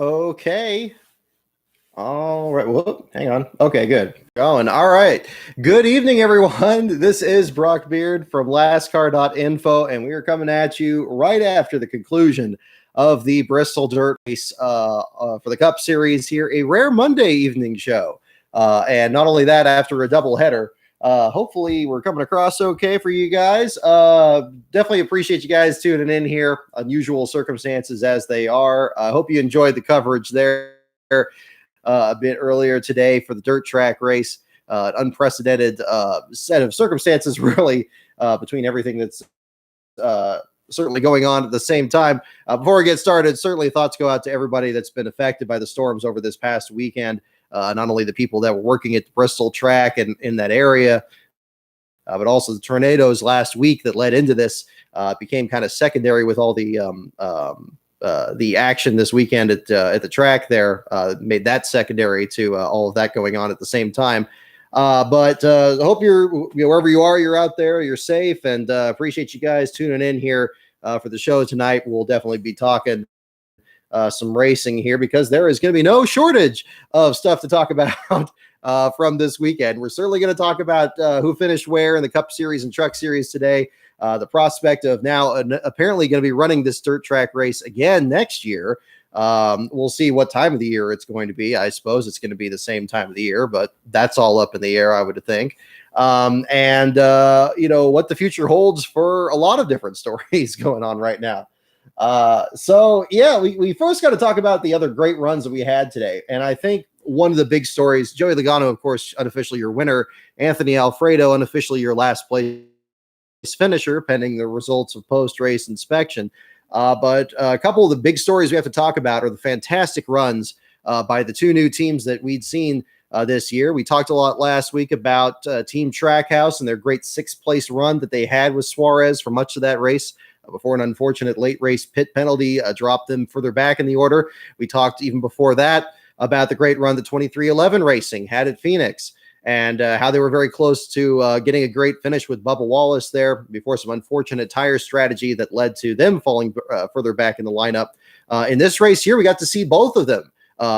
Okay. All right. Whoop. Hang on. Okay, good. Going. All right. Good evening, everyone. This is Brock Beard from lastcar.info, and we are coming at you right after the conclusion of the Bristol Dirt Race for the Cup Series here, a rare Monday evening show. And not only that, after a doubleheader. Hopefully we're coming across okay for you guys. Definitely appreciate you guys tuning in here. Unusual circumstances as they are. I hope you enjoyed the coverage there a bit earlier today for the dirt track race. An unprecedented set of circumstances, really, between everything that's certainly going on at the same time. Before we get started, certainly thoughts go out to everybody that's been affected by the storms over this past weekend. Not only the people that were working at the Bristol track and in that area, but also the tornadoes last week that led into this became kind of secondary with all the action this weekend at the track there. Made that secondary to all of that going on at the same time. But I hope wherever you are, you're out there, you're safe, and appreciate you guys tuning in here for the show tonight. We'll definitely be talking some racing here because there is going to be no shortage of stuff to talk about from this weekend. We're certainly going to talk about who finished where in the Cup Series and Truck Series today. The prospect of now apparently going to be running this dirt track race again next year. We'll see what time of the year it's going to be. I suppose it's going to be the same time of the year, but that's all up in the air, I would think. And what the future holds for a lot of different stories going on right now. We first got to talk about the other great runs that we had today. And I think one of the big stories, Joey Logano, of course, unofficially your winner, Anthony Alfredo, unofficially your last place finisher, pending the results of post-race inspection. But a couple of the big stories we have to talk about are the fantastic runs by the two new teams that we'd seen this year. We talked a lot last week about Team Trackhouse and their great sixth-place run that they had with Suarez for much of that race before an unfortunate late race pit penalty dropped them further back in the order. We talked even before that about the great run that 2311 Racing had at Phoenix and how they were very close to getting a great finish with Bubba Wallace there before some unfortunate tire strategy that led to them falling further back in the lineup. In this race here, we got to see both of them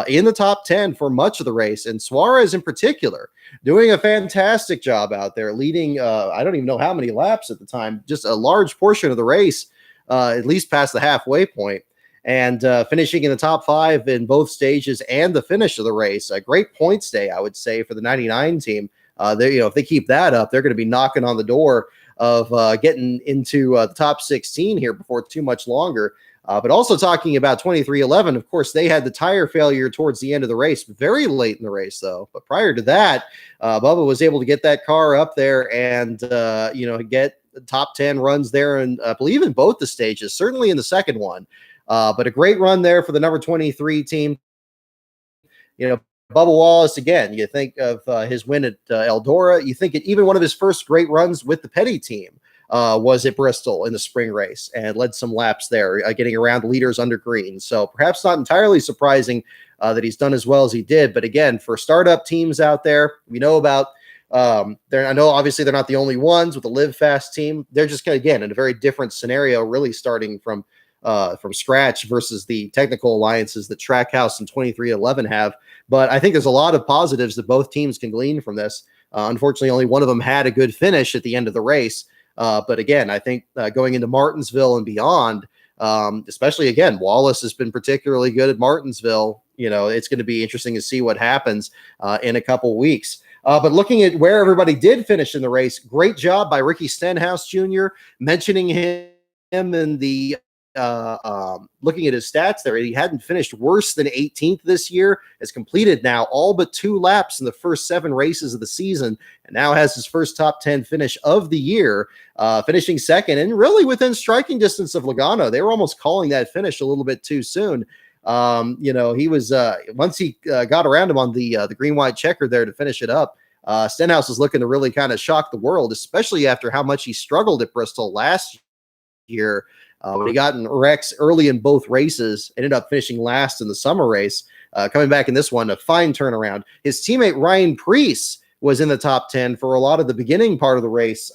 in the top 10 for much of the race, and Suarez in particular doing a fantastic job out there, leading I don't even know how many laps at the time, just a large portion of the race, at least past the halfway point, and finishing in the top 5 in both stages and the finish of the race. A great points day, I would say, for the 99 team. If they keep that up, they're going to be knocking on the door of getting into the top 16 here before too much longer. But also talking about 2311, of course, they had the tire failure towards the end of the race, very late in the race, though. But prior to that, Bubba was able to get that car up there and, get top 10 runs there, and I believe in both the stages, certainly in the second one. But a great run there for the number 23 team. Bubba Wallace, again, you think of his win at Eldora. You think even one of his first great runs with the Petty team was at Bristol in the spring race and led some laps there, getting around leaders under green. So perhaps not entirely surprising that he's done as well as he did. But again, for startup teams out there, we know about I know obviously they're not the only ones with the Live Fast team. They're just, again, in a very different scenario, really starting from scratch versus the technical alliances that Trackhouse and 2311 have. But I think there's a lot of positives that both teams can glean from this. Unfortunately, only one of them had a good finish at the end of the race. But again, I think going into Martinsville and beyond, especially again, Wallace has been particularly good at Martinsville. It's going to be interesting to see what happens in a couple weeks. But looking at where everybody did finish in the race, great job by Ricky Stenhouse Jr. mentioning him in the looking at his stats there. He hadn't finished worse than 18th this year, has completed now all but 2 laps in the first 7 races of the season, and now has his first top 10 finish of the year, finishing second and really within striking distance of Logano. They were almost calling that finish a little bit too soon. He was once he got around him on the green white checker there to finish it up. Stenhouse was looking to really kind of shock the world, especially after how much he struggled at Bristol last year. When he got in wrecks early in both races, ended up finishing last in the summer race. Coming back in this one, a fine turnaround. His teammate Ryan Preece was in the top 10 for a lot of the beginning part of the race.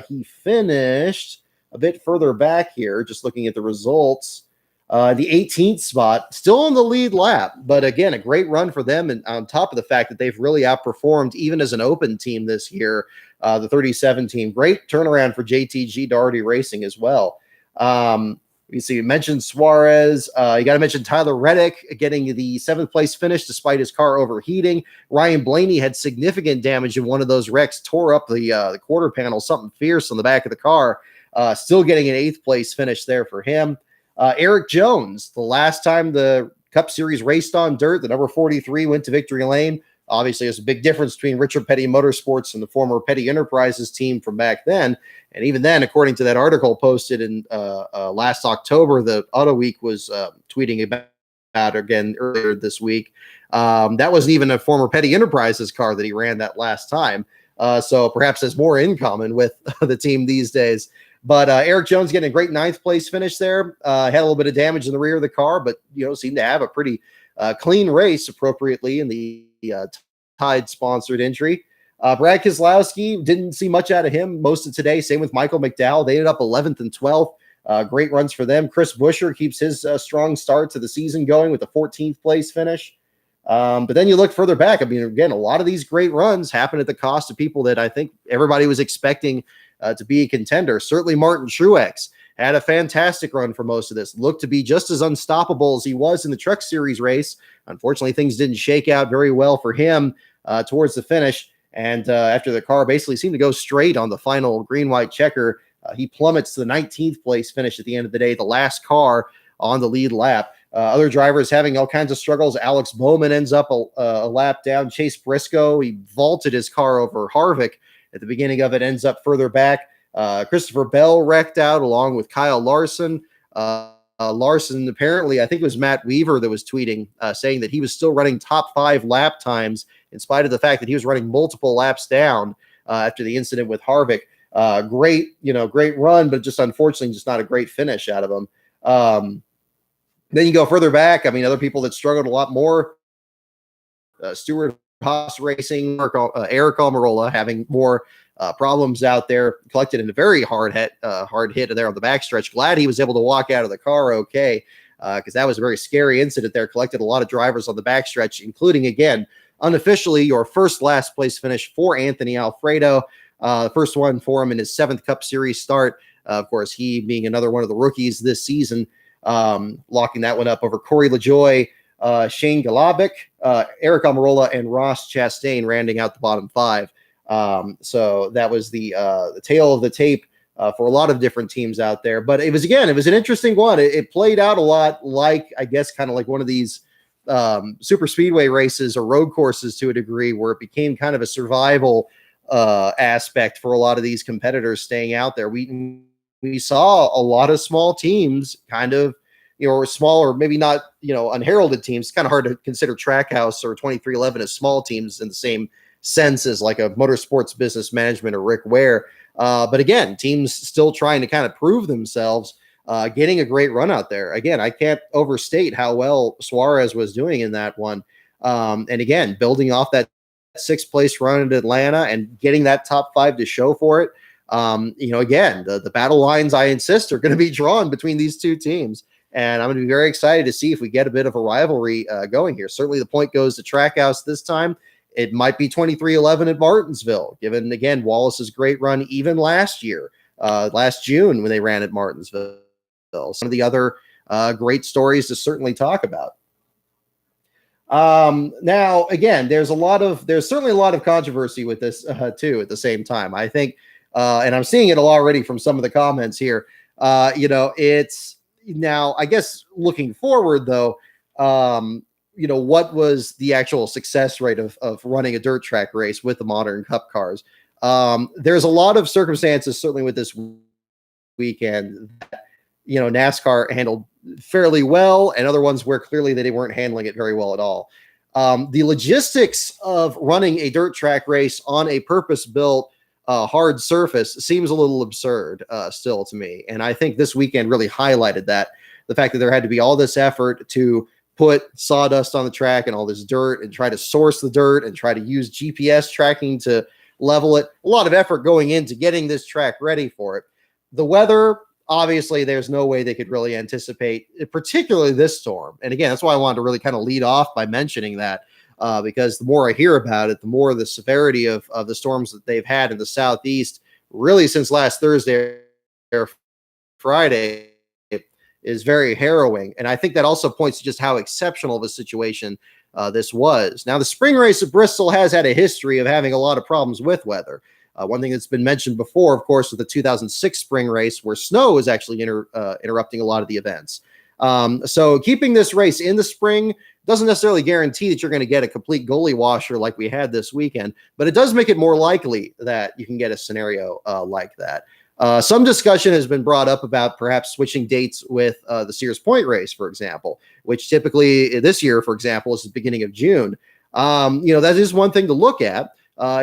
He finished a bit further back here, just looking at the results. The 18th spot, still in the lead lap, but again, a great run for them. And on top of the fact that they've really outperformed even as an open team this year, the 37 team, great turnaround for JTG Daugherty Racing as well. You see, you mentioned Suarez. You got to mention Tyler Reddick getting the 7th place finish despite his car overheating. Ryan Blaney had significant damage in one of those wrecks, tore up the quarter panel, something fierce on the back of the car. Still getting an 8th place finish there for him. Eric Jones, the last time the Cup Series raced on dirt, the number 43 went to victory lane. Obviously, there's a big difference between Richard Petty Motorsports and the former Petty Enterprises team from back then. And even then, according to that article posted in last October, the Auto Week was tweeting about again earlier this week. That wasn't even a former Petty Enterprises car that he ran that last time. So perhaps there's more in common with the team these days. But Eric Jones getting a great 9th place finish there. Had a little bit of damage in the rear of the car, but seemed to have a pretty clean race appropriately in the Tide sponsored entry. Brad Keselowski, didn't see much out of him most of today. Same with Michael McDowell. They ended up 11th and 12th. Great runs for them. Chris Buescher keeps his strong start to the season going with a 14th place finish. But then you look further back. I mean, again, a lot of these great runs happen at the cost of people that I think everybody was expecting to be a contender. Certainly Martin Truex had a fantastic run for most of this. Looked to be just as unstoppable as he was in the Truck Series race. Unfortunately, things didn't shake out very well for him towards the finish. And after the car basically seemed to go straight on the final green-white checker, he plummets to the 19th place finish at the end of the day, the last car on the lead lap. Other drivers having all kinds of struggles. Alex Bowman ends up a lap down. Chase Briscoe, he vaulted his car over Harvick at the beginning of it, ends up further back. Christopher Bell wrecked out along with Kyle Larson. Larson, apparently, I think it was Matt Weaver that was tweeting, saying that he was still running top 5 lap times in spite of the fact that he was running multiple laps down after the incident with Harvick. Great run, but just unfortunately, just not a great finish out of him. Then you go further back. I mean, other people that struggled a lot more. Stewart Haas Racing, Eric Almirola having more problems out there, collected in a very hard hit there on the backstretch. Glad he was able to walk out of the car okay, because that was a very scary incident there. Collected a lot of drivers on the backstretch, including, again, unofficially, your first last place finish for Anthony Alfredo. The first one for him in his 7th Cup Series start. Of course, he being another one of the rookies this season, locking that one up over Corey LaJoie, Shane Galabic, Eric Almirola, and Ross Chastain rounding out the bottom 5. So that was the tail of the tape for a lot of different teams out there. But it was an interesting one. It played out a lot like, I guess, kind of like one of these super speedway races or road courses to a degree, where it became kind of a survival aspect for a lot of these competitors staying out there. We saw a lot of small teams kind of, or small, or maybe not, unheralded teams. It's kind of hard to consider Trackhouse or 2311 as small teams in the same sense as like a Motorsports Business Management or Rick Ware. But again, teams still trying to kind of prove themselves, getting a great run out there. Again, I can't overstate how well Suarez was doing in that one. And again, building off that 6th place run at Atlanta and getting that top 5 to show for it. Again, the battle lines, I insist, are going to be drawn between these two teams. And I'm going to be very excited to see if we get a bit of a rivalry going here. Certainly the point goes to Trackhouse this time. It might be 2311 at Martinsville, given, again, Wallace's great run even last year, last June when they ran at Martinsville. Some of the other great stories to certainly talk about. Now, again, there's certainly a lot of controversy with this too at the same time. I think, and I'm seeing it already from some of the comments here. It's now, I guess, looking forward though, what was the actual success rate of running a dirt track race with the modern Cup cars? There's a lot of circumstances, certainly with this weekend, that, NASCAR handled fairly well, and other ones where clearly they weren't handling it very well at all. The logistics of running a dirt track race on a purpose-built hard surface seems a little absurd still to me. And I think this weekend really highlighted that. The fact that there had to be all this effort to put sawdust on the track and all this dirt and try to source the dirt and try to use GPS tracking to level it. A lot of effort going into getting this track ready for it. The weather, obviously there's no way they could really anticipate, particularly this storm. And again, that's why I wanted to really kind of lead off by mentioning that, because the more I hear about it, the more the severity of the storms that they've had in the Southeast, really since last Thursday or Friday, is very harrowing. And I think that also points to just how exceptional of a situation this was. Now, the spring race at Bristol has had a history of having a lot of problems with weather. One thing that's been mentioned before, of course, was the 2006 spring race, where snow was actually interrupting a lot of the events. So keeping this race in the spring doesn't necessarily guarantee that you're going to get a complete goalie washer like we had this weekend, but it does make it more likely that you can get a scenario like that. Some discussion has been brought up about perhaps switching dates with the Sears Point race, for example, which typically this year, for example, is the beginning of June. That is one thing to look at.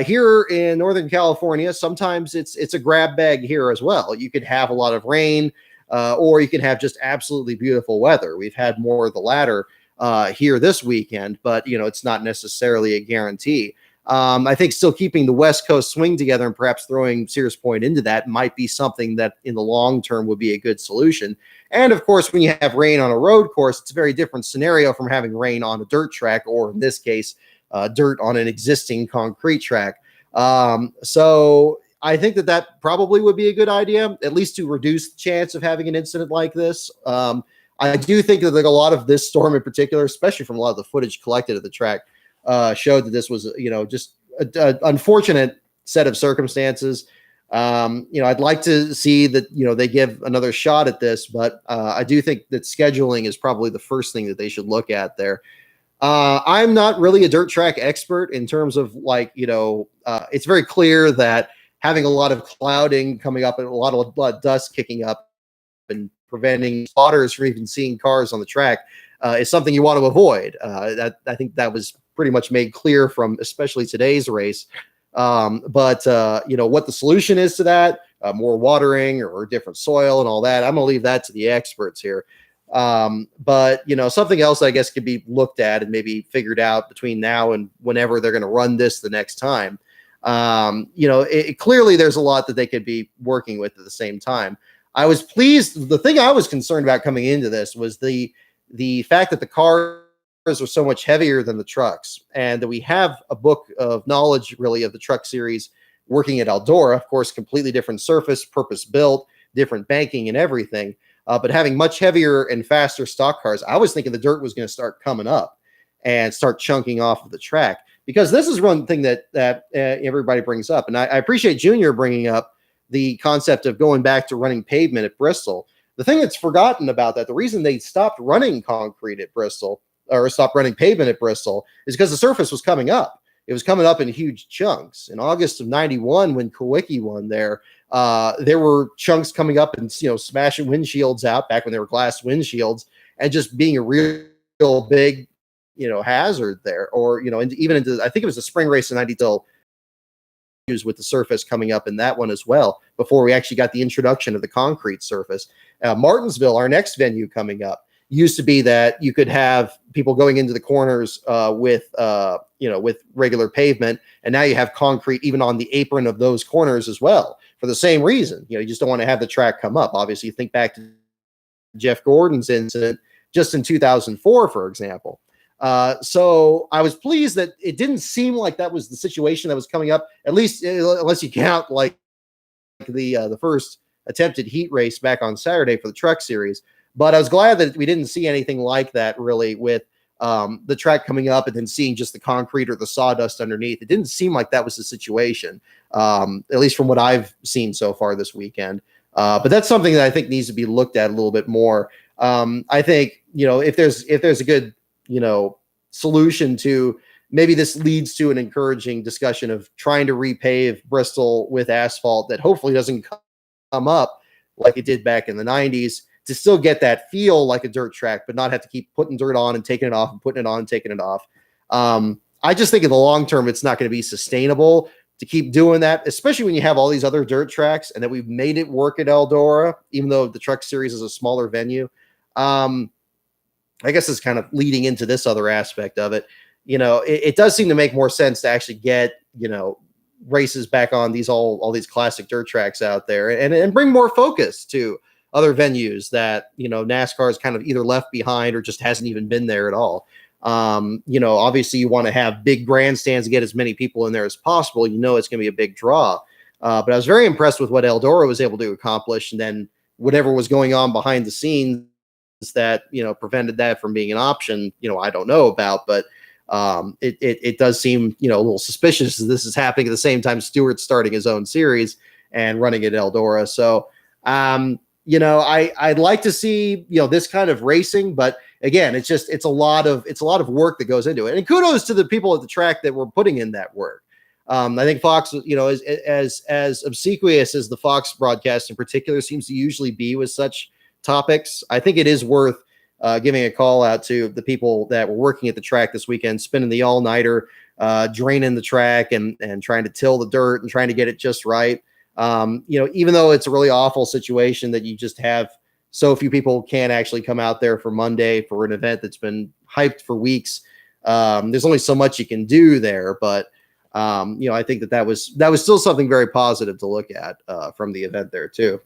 Here in Northern California, sometimes it's a grab bag here as well. You could have a lot of rain, or you can have just absolutely beautiful weather. We've had more of the latter here this weekend, but it's not necessarily a guarantee. I think still keeping the West Coast swing together and perhaps throwing Sears Point into that might be something that in the long term would be a good solution. And of course, when you have rain on a road course, it's a very different scenario from having rain on a dirt track, or in this case, dirt on an existing concrete track. So I think that probably would be a good idea, at least to reduce the chance of having an incident like this. I do think that like a lot of this storm in particular, especially from a lot of the footage collected at the track, showed that this was, just an unfortunate set of circumstances. I'd like to see that, they give another shot at this, but I do think that scheduling is probably the first thing that they should look at there. I'm not really a dirt track expert in terms of it's very clear that having a lot of clouding coming up and a lot of dust kicking up and preventing spotters from even seeing cars on the track is something you want to avoid. I think that was pretty much made clear from especially today's race. But what the solution is to that, more watering or different soil and all that, I'm going to leave that to the experts here. But something else I guess could be looked at and maybe figured out between now and whenever they're going to run this the next time. Clearly there's a lot that they could be working with at the same time. I was pleased. The thing I was concerned about coming into this was the fact that the cars are so much heavier than the trucks, and that we have a book of knowledge really of the truck series working at Eldora, of course, completely different surface, purpose built, different banking and everything. But having much heavier and faster stock cars, I was thinking the dirt was going to start coming up and start chunking off of the track, because this is one thing that everybody brings up. And I appreciate Junior bringing up the concept of going back to running pavement at Bristol. The thing that's forgotten about that, the reason they stopped running concrete at Bristol or stopped running pavement at Bristol is because the surface was coming up. It was coming up in huge chunks. In August of 91, when Kawicki won there were chunks coming up and, smashing windshields out back when they were glass windshields and just being a real big, hazard there. Or, even into, I think it was the spring race in 90 till with the surface coming up in that one as well, before we actually got the introduction of the concrete surface. Martinsville, our next venue coming up, used to be that you could have people going into the corners with regular pavement, and now you have concrete even on the apron of those corners as well, for the same reason. You just don't want to have the track come up. Obviously, you think back to Jeff Gordon's incident just in 2004, for example. So I was pleased that it didn't seem like that was the situation that was coming up, at least unless you count like the first attempted heat race back on Saturday for the truck series. But I was glad that we didn't see anything like that really with the track coming up and then seeing just the concrete or the sawdust underneath. It didn't seem like that was the situation, at least from what I've seen so far this weekend. But that's something that I think needs to be looked at a little bit more. I think, if there's a good, solution to, maybe this leads to an encouraging discussion of trying to repave Bristol with asphalt that hopefully doesn't come up like it did back in the 90s, to still get that feel like a dirt track, but not have to keep putting dirt on and taking it off and putting it on and taking it off. I just think in the long term, it's not going to be sustainable to keep doing that, especially when you have all these other dirt tracks and that we've made it work at Eldora, even though the truck series is a smaller venue. I guess it's kind of leading into this other aspect of it. It does seem to make more sense to actually get, races back on all these classic dirt tracks out there and bring more focus to other venues that, NASCAR is kind of either left behind or just hasn't even been there at all. Obviously you want to have big grandstands to get as many people in there as possible. It's going to be a big draw. But I was very impressed with what Eldora was able to accomplish. And then whatever was going on behind the scenes that, prevented that from being an option, I don't know about, but it does seem, a little suspicious that this is happening at the same time Stewart's starting his own series and running at Eldora. So, I'd like to see, this kind of racing, but again, it's a lot of work that goes into it. And kudos to the people at the track that were putting in that work. I think Fox, as obsequious as the Fox broadcast in particular seems to usually be with such topics, I think it is worth giving a call out to the people that were working at the track this weekend, spinning the all-nighter, draining the track and trying to till the dirt and trying to get it just right. Even though it's a really awful situation that you just have so few people can't actually come out there for Monday for an event that's been hyped for weeks. There's only so much you can do there, but I think that was still something very positive to look at from the event there too.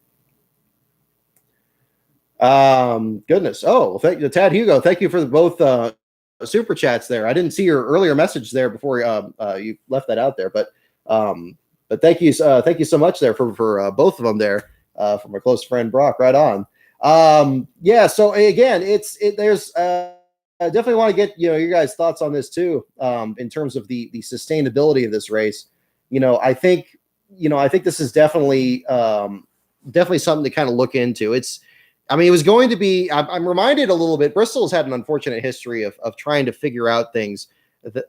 Goodness. Oh, thank you, Tad Hugo. Thank you for both super chats there. I didn't see your earlier message there before you left that out there, but thank you so much there for both of them there from our close friend Brock. Right on. So again, there's I definitely want to get your guys' thoughts on this too, in terms of the sustainability of this race. I think this is definitely something to kind of look into. It was going to be. I'm reminded a little bit. Bristol has had an unfortunate history of trying to figure out things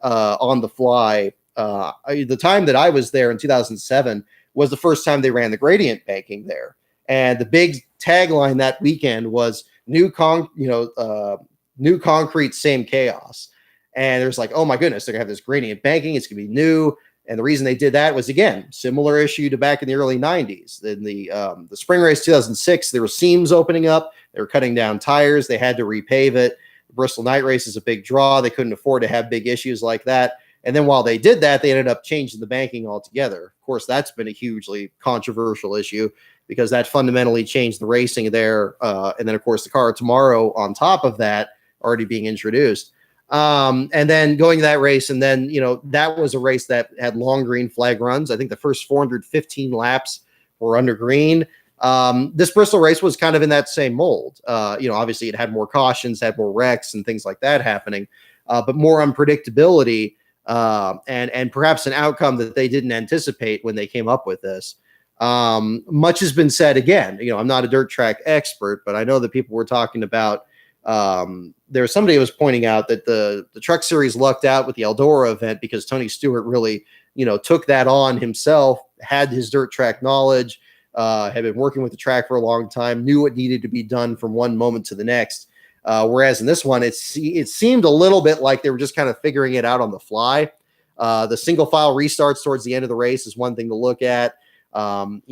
on the fly. The time that I was there in 2007 was the first time they ran the gradient banking there, and the big tagline that weekend was new concrete, same chaos. And there's like, oh my goodness, they're gonna have this gradient banking. It's gonna be new. And the reason they did that was, again, similar issue to back in the early 90s. In the spring race 2006, there were seams opening up. They were cutting down tires. They had to repave it. The Bristol night race is a big draw. They couldn't afford to have big issues like that. And then while they did that, they ended up changing the banking altogether. Of course, that's been a hugely controversial issue because that fundamentally changed the racing there. And then, of course, the car tomorrow on top of that already being introduced. And then going to that race, and then, that was a race that had long green flag runs. I think the first 415 laps were under green. This Bristol race was kind of in that same mold. Obviously it had more cautions, had more wrecks and things like that happening, but more unpredictability, and perhaps an outcome that they didn't anticipate when they came up with this. Much has been said. Again, I'm not a dirt track expert, but I know that people were talking about, there was somebody who was pointing out that the truck series lucked out with the Eldora event because Tony Stewart really, took that on himself, had his dirt track knowledge, had been working with the track for a long time, knew what needed to be done from one moment to the next. Whereas in this one, it seemed a little bit like they were just kind of figuring it out on the fly. The single file restarts towards the end of the race is one thing to look at, and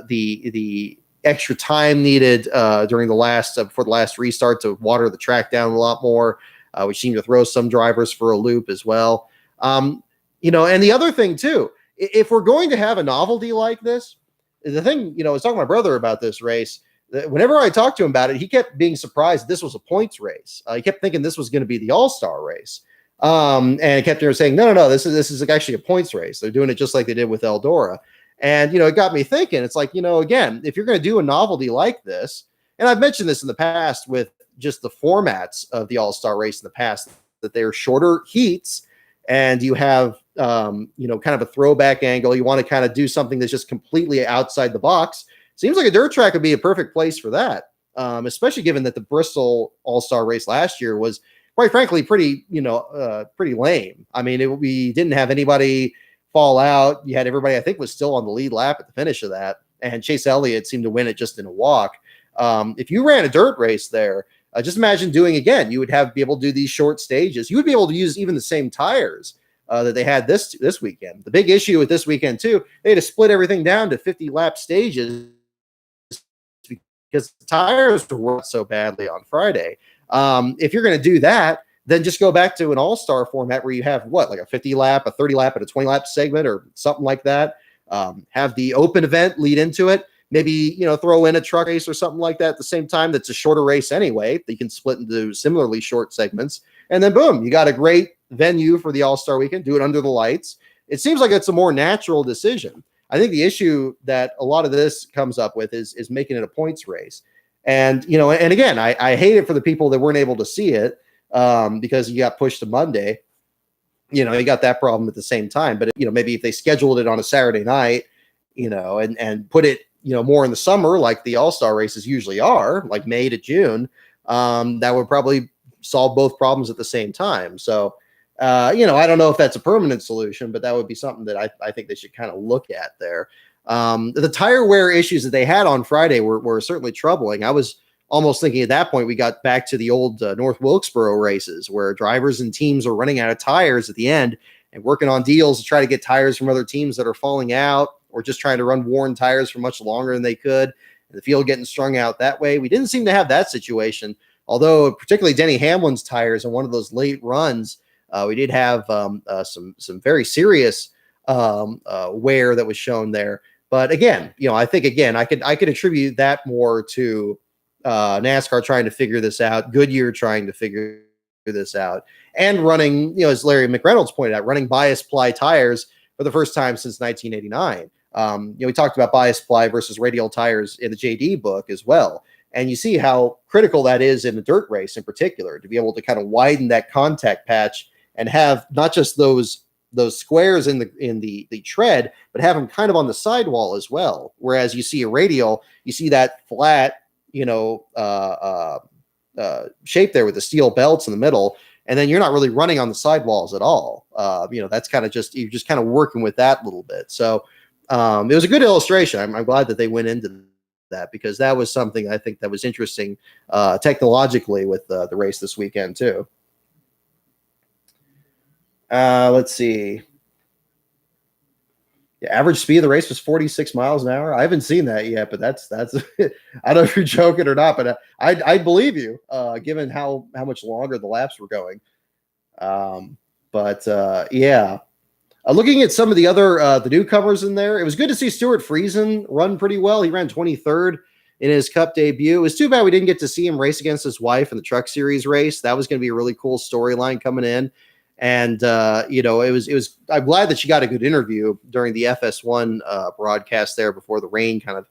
the extra time needed during the last before the last restart to water the track down a lot more, which seemed to throw some drivers for a loop as well. And the other thing too, if we're going to have a novelty like this, the thing, I was talking to my brother about this race. Whenever I talked to him about it, he kept being surprised this was a points race. He kept thinking this was going to be the All-Star race. And he kept saying, no, this is actually a points race. They're doing it just like they did with Eldora. And, it got me thinking, it's like, again, if you're going to do a novelty like this, and I've mentioned this in the past with just the formats of the All-Star race in the past, that they're shorter heats and you have, kind of a throwback angle. You want to kind of do something that's just completely outside the box. Seems like a dirt track would be a perfect place for that, especially given that the Bristol All-Star race last year was, quite frankly, pretty lame. I mean, we didn't have anybody fall out. You had everybody, I think, was still on the lead lap at the finish of that, and Chase Elliott seemed to win it just in a walk. If you ran a dirt race there, just imagine doing again. You would be able to do these short stages. You would be able to use even the same tires that they had this weekend. The big issue with this weekend too, they had to split everything down to 50 lap stages because the tires were worked so badly on Friday. If you're going to do that, then just go back to an all-star format where you have like a 50 lap, a 30 lap, and a 20 lap segment or something like that. Have the open event lead into it. maybe, throw in a truck race or something like that at the same time. That's a shorter race anyway. That you can split into similarly short segments. And then boom, you got a great venue for the All-Star Weekend. Do it under the lights. It seems like it's a more natural decision. I think the issue that a lot of this comes up with is making it a points race. And, and again, I hate it for the people that weren't able to see it because you got pushed to Monday. You got that problem at the same time. But, maybe if they scheduled it on a Saturday night, and put it, more in the summer, like the All-Star races usually are, like May to June, that would probably solve both problems at the same time. So, I don't know if that's a permanent solution, but that would be something that I think they should kind of look at there. The tire wear issues that they had on Friday were certainly troubling. I was almost thinking at that point we got back to the old North Wilkesboro races where drivers and teams are running out of tires at the end and working on deals to try to get tires from other teams that are falling out, or just trying to run worn tires for much longer than they could, and the field getting strung out that way. We didn't seem to have that situation, although particularly Denny Hamlin's tires in one of those late runs, we did have some very serious wear that was shown there. But again, I think I could attribute that more to NASCAR trying to figure this out, Goodyear trying to figure this out, and running, as Larry McReynolds pointed out, running bias ply tires for the first time since 1989. We talked about bias ply versus radial tires in the JD book as well. And you see how critical that is in a dirt race in particular, to be able to kind of widen that contact patch and have not just those squares in the tread, but have them kind of on the sidewall as well. Whereas you see a radial, you see that flat, shape there with the steel belts in the middle, and then you're not really running on the sidewalls at all. That's kind of you're just kind of working with that a little bit. So it was a good illustration. I'm glad that they went into that, because that was something I think that was interesting technologically with the race this weekend too. Let's see. The average speed of the race was 46 miles an hour. I haven't seen that yet, but that's I don't know if you're joking or not, but I believe you, given how much longer the laps were going. Yeah. Looking at some of the other the newcomers in there, it was good to see Stuart Friesen run pretty well. He ran 23rd in his Cup debut. It was too bad we didn't get to see him race against his wife in the Truck Series race. That was going to be a really cool storyline coming in. And, it was, I'm glad that she got a good interview during the FS1 broadcast there before the rain kind of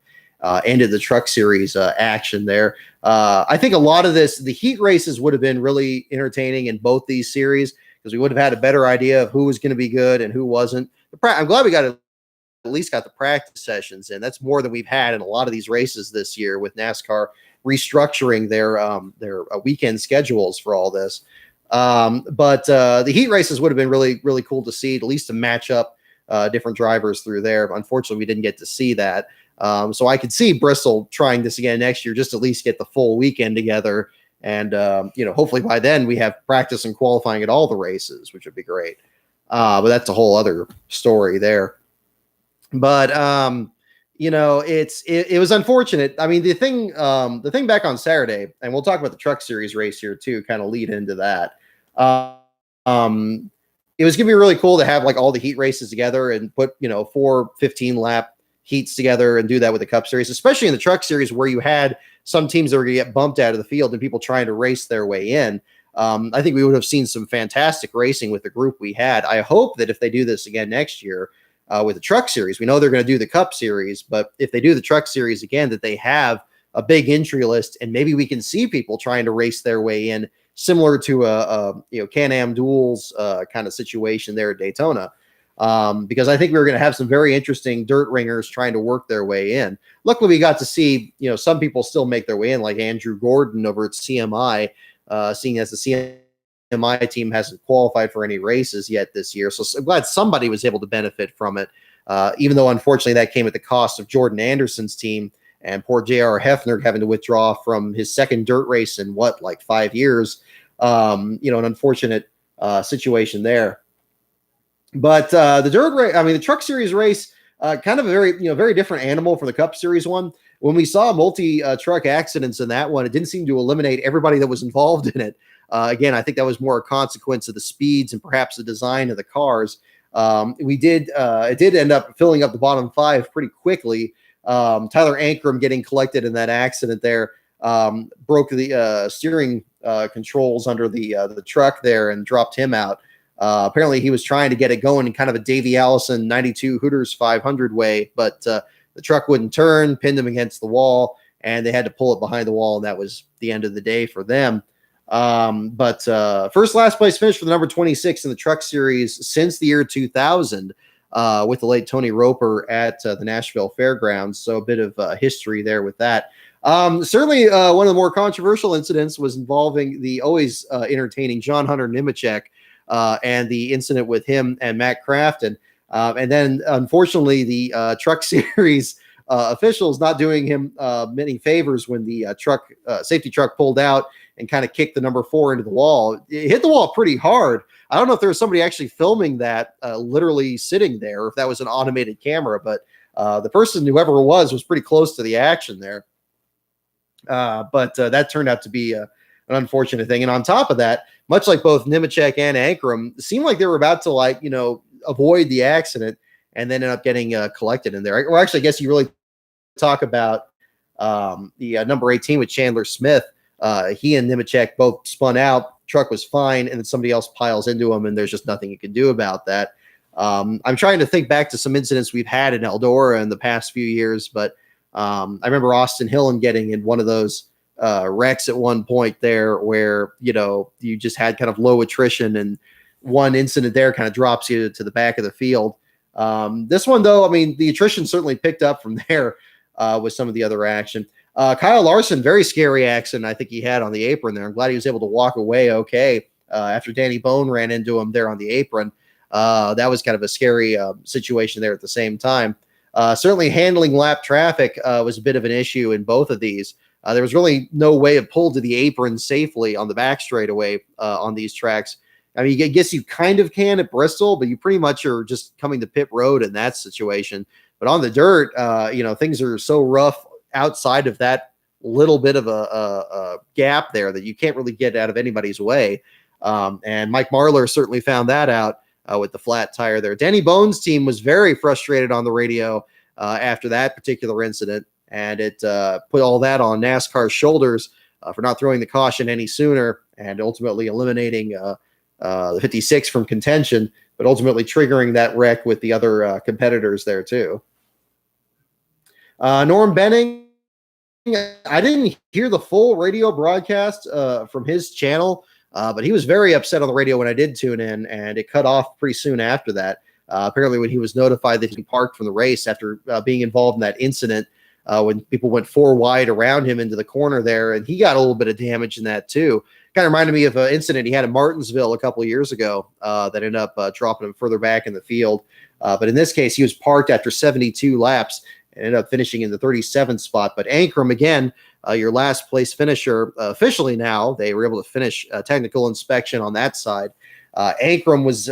ended the Truck Series action there. I think a lot of the heat races would have been really entertaining in both these series, because we would have had a better idea of who was going to be good and who wasn't. I'm glad we at least got the practice sessions in. That's more than we've had in a lot of these races this year, with NASCAR restructuring their weekend schedules for all this. But the heat races would have been really, really cool to see, at least to match up different drivers through there. Unfortunately, we didn't get to see that. So I could see Bristol trying this again next year, just at least get the full weekend together. And, hopefully by then we have practice and qualifying at all the races, which would be great. But that's a whole other story there. But, it was unfortunate. I mean, the thing back on Saturday, and we'll talk about the Truck Series race here too, kind of lead into that. It was going to be really cool to have like all the heat races together and put, 4 15-lap heats together and do that with the Cup Series, especially in the Truck Series where you had some teams that were going to get bumped out of the field and people trying to race their way in. I think we would have seen some fantastic racing with the group we had. I hope that if they do this again next year with the Truck Series, we know they're going to do the Cup Series, but if they do the Truck Series again, that they have a big entry list, and maybe we can see people trying to race their way in, similar to a Can-Am duels kind of situation there at Daytona. Because I think we were going to have some very interesting dirt ringers trying to work their way in. Luckily, we got to see, some people still make their way in, like Andrew Gordon over at CMI, seeing as the CMI team hasn't qualified for any races yet this year. So I'm glad somebody was able to benefit from it, even though unfortunately that came at the cost of Jordan Anderson's team and poor J.R. Hefner having to withdraw from his second dirt race in 5 years. An unfortunate situation there. But the dirt race, the Truck Series race, kind of a very different animal for the Cup Series one. When we saw multi-truck accidents in that one, it didn't seem to eliminate everybody that was involved in it. Again, I think that was more a consequence of the speeds and perhaps the design of the cars. It did end up filling up the bottom 5 pretty quickly. Tyler Ankrum getting collected in that accident there, broke the steering controls under the truck there and dropped him out. Apparently he was trying to get it going in kind of a Davey Allison 92 Hooters 500 way, but the truck wouldn't turn, pinned him against the wall, and they had to pull it behind the wall, and that was the end of the day for them. But first last place finish for the number 26 in the Truck Series since the year 2000 with the late Tony Roper at the Nashville Fairgrounds. So a bit of history there with that. Certainly one of the more controversial incidents was involving the always entertaining John Hunter Nemechek and the incident with him and Matt Crafton. And then, unfortunately, the Truck Series officials not doing him many favors when the safety truck pulled out and kind of kicked the number 4 into the wall. It hit the wall pretty hard. I don't know if there was somebody actually filming that, literally sitting there, or if that was an automated camera, but the person, whoever it was pretty close to the action there. But that turned out to be an unfortunate thing. And on top of that, much like both Nemechek and Ankrum, it seemed like they were about to avoid the accident and then ended up getting collected in there. Or actually, I guess you really talk about the number 18 with Chandler Smith. He and Nemechek both spun out. Truck was fine, and then somebody else piles into him, and there's just nothing you can do about that. I'm trying to think back to some incidents we've had in Eldora in the past few years, but I remember Austin Hillen getting in one of those wrecks at one point there where, you just had kind of low attrition, and one incident there kind of drops you to the back of the field. This one, though, I mean, the attrition certainly picked up from there with some of the other action. Kyle Larson, very scary accident I think he had on the apron there. I'm glad he was able to walk away okay after Danny Bone ran into him there on the apron. That was kind of a scary situation there at the same time. Certainly handling lap traffic was a bit of an issue in both of these. There was really no way of pull to the apron safely on the back straightaway on these tracks. I mean, I guess you kind of can at Bristol, but you pretty much are just coming to pit road in that situation. But on the dirt, things are so rough outside of that little bit of a gap there that you can't really get out of anybody's way. And Mike Marlar certainly found that out with the flat tire there. Danny Bone's team was very frustrated on the radio after that particular incident, and it put all that on NASCAR's shoulders for not throwing the caution any sooner and ultimately eliminating the 56 from contention, but ultimately triggering that wreck with the other competitors there too. Norm Benning, I didn't hear the full radio broadcast from his channel, but he was very upset on the radio when I did tune in, and it cut off pretty soon after that. Apparently when he was notified that he parked from the race after being involved in that incident when people went 4 wide around him into the corner there, and he got a little bit of damage in that too. Kind of reminded me of an incident he had in Martinsville a couple of years ago that ended up dropping him further back in the field. But in this case, he was parked after 72 laps and ended up finishing in the 37th spot. But Ankrum, again, your last place finisher, officially now, they were able to finish technical inspection on that side. Ankrum was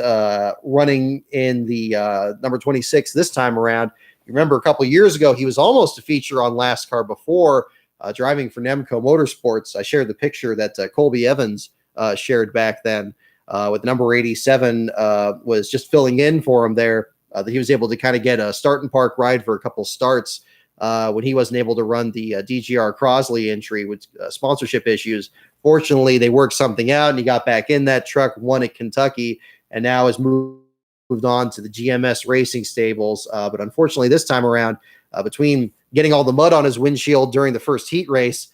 running in the number 26 this time around. You remember a couple of years ago, he was almost a feature on Last Car Before, driving for Nemco Motorsports. I shared the picture that Colby Evans shared back then with number 87 was just filling in for him there. That he was able to kind of get a start and park ride for a couple starts when he wasn't able to run the DGR Crosley entry with sponsorship issues. Fortunately, they worked something out, and he got back in that truck, won at Kentucky, and now has moved on to the GMS Racing Stables. But unfortunately, this time around, between getting all the mud on his windshield during the first heat race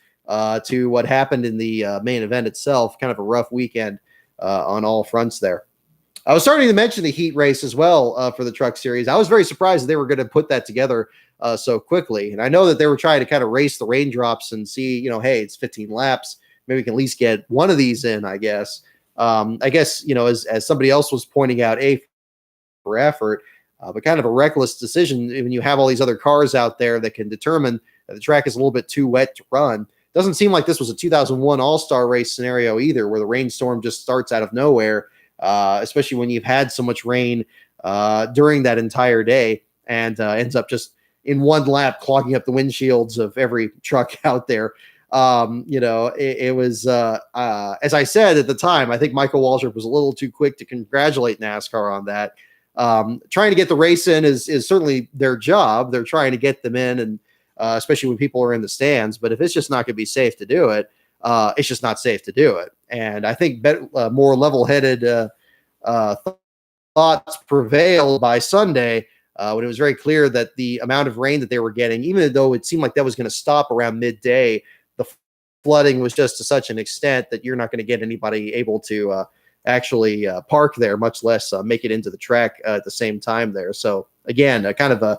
to what happened in the main event itself, kind of a rough weekend on all fronts there. I was starting to mention the heat race as well for the Truck Series. I was very surprised that they were going to put that together so quickly. And I know that they were trying to kind of race the raindrops and see, hey, it's 15 laps. Maybe we can at least get one of these in, I guess. As somebody else was pointing out, for effort, but kind of a reckless decision when you have all these other cars out there that can determine that the track is a little bit too wet to run. Doesn't seem like this was a 2001 All-Star race scenario either, where the rainstorm just starts out of nowhere. Especially when you've had so much rain during that entire day and ends up just in one lap clogging up the windshields of every truck out there. It was, as I said at the time, I think Michael Waltrip was a little too quick to congratulate NASCAR on that. Trying to get the race in is certainly their job. They're trying to get them in and especially when people are in the stands. But if it's just not going to be safe to do it, it's just not safe to do it. And I think more level-headed thoughts prevailed by Sunday when it was very clear that the amount of rain that they were getting, even though it seemed like that was going to stop around midday, the flooding was just to such an extent that you're not going to get anybody able to actually park there, much less make it into the track at the same time there. So again, kind of a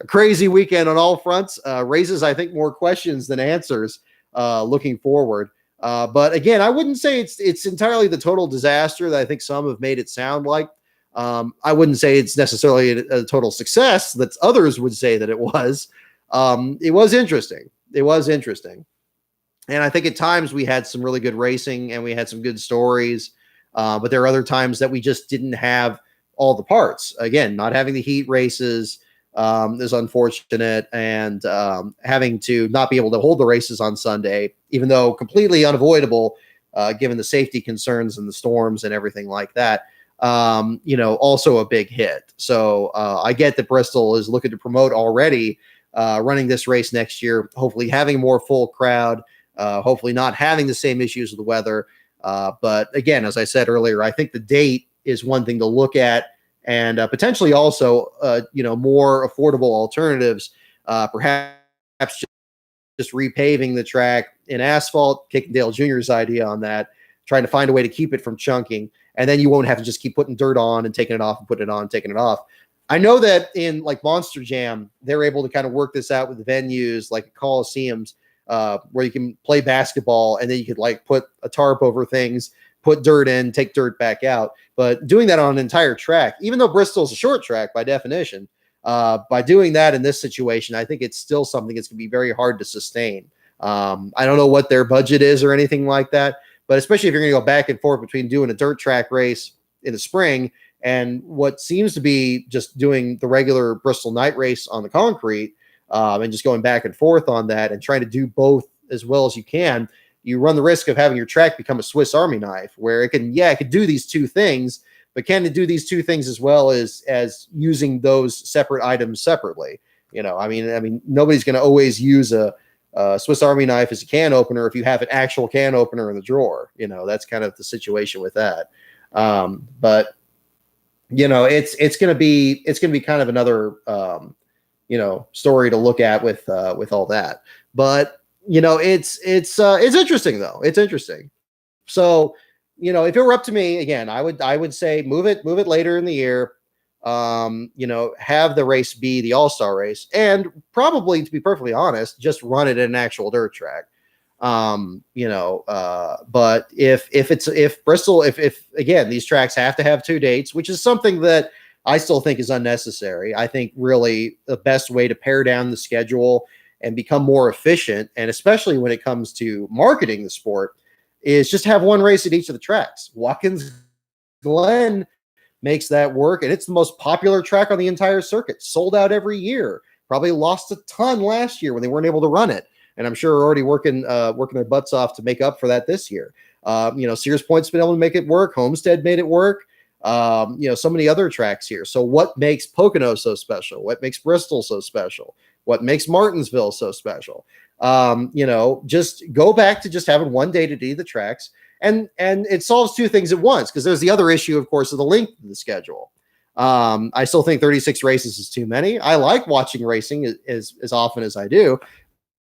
crazy weekend on all fronts. Raises, I think, more questions than answers looking forward. But again, I wouldn't say it's entirely the total disaster that I think some have made it sound like. I wouldn't say it's necessarily a total success that others would say that it was. It was interesting. It was interesting. And I think at times we had some really good racing and we had some good stories. But there are other times that we just didn't have all the parts. Again, not having the heat races is unfortunate, and having to not be able to hold the races on Sunday, even though completely unavoidable, given the safety concerns and the storms and everything like that. Also a big hit. So I get that Bristol is looking to promote already running this race next year, hopefully having a more full crowd, hopefully not having the same issues with the weather. But again, as I said earlier, I think the date is one thing to look at, and potentially also, more affordable alternatives, perhaps just repaving the track in asphalt. Dale Jr.'s idea on that, trying to find a way to keep it from chunking. And then you won't have to just keep putting dirt on and taking it off and putting it on, taking it off. I know that in like Monster Jam, they're able to kind of work this out with the venues like Coliseums, where you can play basketball and then you could like put a tarp over things, put dirt in, take dirt back out. But doing that on an entire track, even though Bristol's a short track by definition, by doing that in this situation, I think it's still something that's going to be very hard to sustain. I don't know what their budget is or anything like that. But especially if you're going to go back and forth between doing a dirt track race in the spring and what seems to be just doing the regular Bristol night race on the concrete, and just going back and forth on that and trying to do both as well as you can, you run the risk of having your track become a Swiss Army knife, where it can do these two things, but can it do these two things as well as using those separate items separately? I mean, nobody's going to always use a Swiss Army knife as a can opener if you have an actual can opener in the drawer. That's kind of the situation with that. But it's going to be kind of another story to look at with all that. But it's interesting though. It's interesting. So if it were up to me, again, I would say move it later in the year. Have the race be the All-Star race, and probably, to be perfectly honest, just run it in an actual dirt track. But if Bristol, if again, these tracks have to have 2 dates, which is something that I still think is unnecessary. I think really the best way to pare down the schedule and become more efficient, and especially when it comes to marketing the sport, is just have one race at each of the tracks. Watkins Glen makes that work, and it's the most popular track on the entire circuit, sold out every year. Probably lost a ton last year when they weren't able to run it, and I'm sure are already working their butts off to make up for that this year. Sears Point's been able to make it work. Homestead made it work. So many other tracks here. So what makes Pocono so special? What makes Bristol so special? What makes Martinsville so special? Just go back to just having one day to do the tracks. And it solves two things at once, because there's the other issue, of course, of the length of the schedule. I still think 36 races is too many. I like watching racing as often as I do.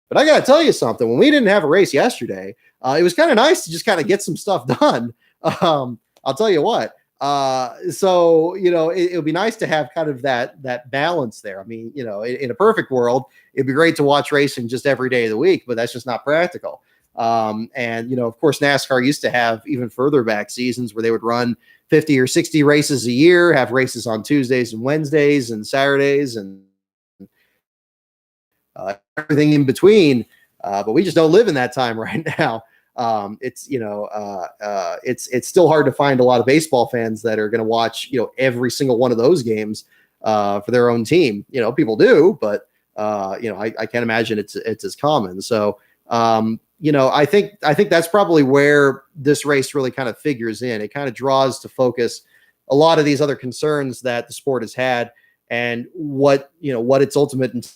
But I got to tell you something. When we didn't have a race yesterday, it was kind of nice to just kind of get some stuff done. I'll tell you what. It would be nice to have kind of that balance there. I mean, in a perfect world, it'd be great to watch racing just every day of the week, but that's just not practical. Of course, NASCAR used to have even further back seasons where they would run 50 or 60 races a year, have races on Tuesdays and Wednesdays and Saturdays and everything in between. But we just don't live in that time right now. It's still hard to find a lot of baseball fans that are going to watch, every single one of those games for their own team. People do, but I can't imagine it's as common. So, I think that's probably where this race really kind of figures in. It kind of draws to focus a lot of these other concerns that the sport has had, and what its ultimate